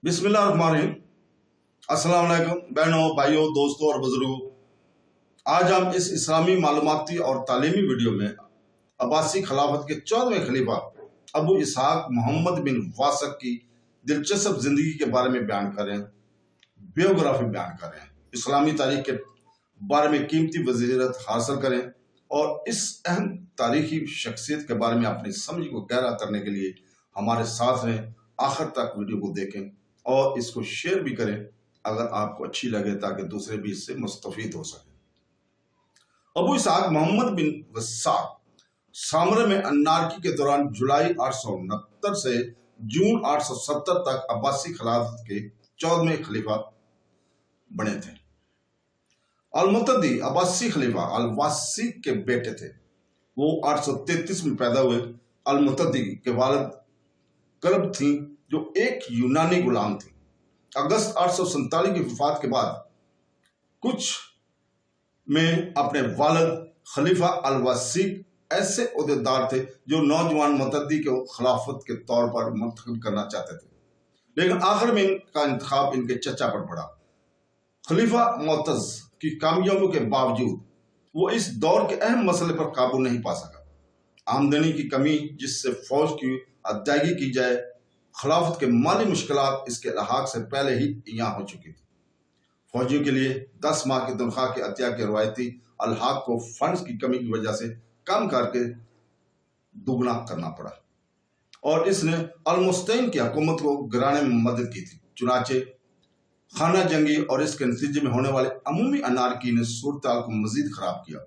बिस्मिल्लाहिर्रहमानिर्रहीम। अस्सलाम वालेकुम बहनों, भाइयों, दोस्तों और बुजुर्गों। आज हम इस इस्लामी मालूमाती और तालीमी वीडियो में अब्बासी खिलाफत के 14वें खलीफा अबू इसहाक मोहम्मद बिन वासक की दिलचस्प जिंदगी के बारे में बयान कर रहे हैं, बायोग्राफी बयान कर रहे हैं। इस्लामी तारीख के बारे में कीमती वज़ीरत हासिल करें और इस अहम तारीखी शख्सियत के बारे में अपनी समझ को गहरा करने के लिए हमारे साथ रहें। आखिर तक वीडियो को देखें और इसको शेयर भी करें अगर आपको अच्छी लगे, ताकि दूसरे भी इससे मुस्तफीद हो सके। अबू इसहाक मोहम्मद बिन वासक सामरे में अन्नार्की के दौरान जुलाई 869 से जून 870 तक अब्बासी खिलाफत के 14वें खलीफा बने थे। अल-मुतदी अब्बासी खलीफा अल-वासी के बेटे थे। वो 833 में पैदा हुए। अल-मुतदी के वालिद करब थी, जो एक यूनानी गुलाम थी। अगस्त 847 की वफात के बाद कुछ में अपने वालिद खलीफा अल-वासी ऐसे उहदेदार थे जो नौजवान मुतद्दी को खिलाफत के तौर पर मुंतखब करना चाहते थे, लेकिन आखिर में इनका इंतखाब इनके चचा पर पड़ा। खलीफा मुअत्तज़ की कामयाबियों के बावजूद वो इस दौर के अहम मसले पर काबू नहीं पा सका। आमदनी की कमी, जिससे फौज की अदायगी की जाए, खिलाफत के माली मुश्किलात इसके लहाक से पहले ही यहाँ हो चुकी थी। फौजियों के लिए 10 माह की तनख्वाह के अतिया के रवायती अलहाक को फंड्स की कमी की वजह से कम करके दुगना करना पड़ा और इसने अल-मुस्तैन की हुकूमत को गिराने में मदद की थी। चुनाचे खाना जंगी और इसके नतीजे में होने वाले अमूमी अनारकी ने सूरत को मजीद खराब किया,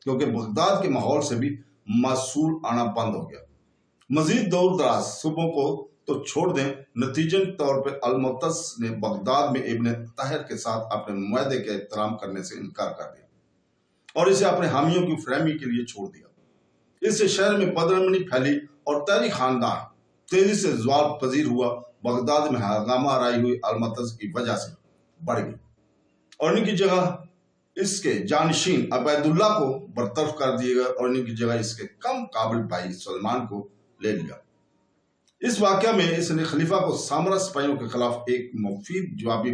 क्योंकि बगदाद के माहौल से भी मासूल आना बंद हो गया। मजीद दूर दराज सूबों को तो छोड़ दें, नतीजन तौर पर अल-मुअत्तज़ ने बगदाद में इब्न ताहिर के साथ अपने मुआहदे के एहतराम करने से इनकार कर दिया और इसे अपने हामियों की फरहमी के लिए छोड़ दिया। इससे शहर में बदअमनी फैली और तारी खानदान तेजी से ज़वाल पजीर हुआ। बगदाद में हंगामा आराई हुई अल-मुअत्तज़ की वजह से बढ़ गई और इनकी जगह इसके जानशीन अबैदुल्ला को बरतरफ कर दिया गया और इनकी जगह इसके कम काबिल भाई सलमान को ले लिया। इस वाक़या में इसने खलीफा को सामरा सिपाहियों के खिलाफ एक मुफीद जवाबी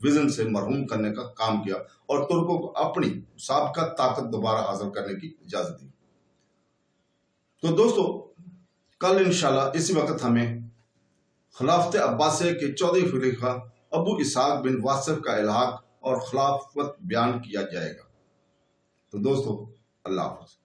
विजन से मरहूम करने का काम किया और तुर्कों को अपनी साबका ताकत दोबारा हासिल करने की इजाजत दी। तो दोस्तों, कल इंशाल्लाह इसी वक्त हमें खिलाफत अब्बासी के 14वें खलीफा अबू इसहाक बिन वासक का इल्हाक और खिलाफत बयान किया जाएगा। तो दोस्तों, अल्लाह हाफ़िज़।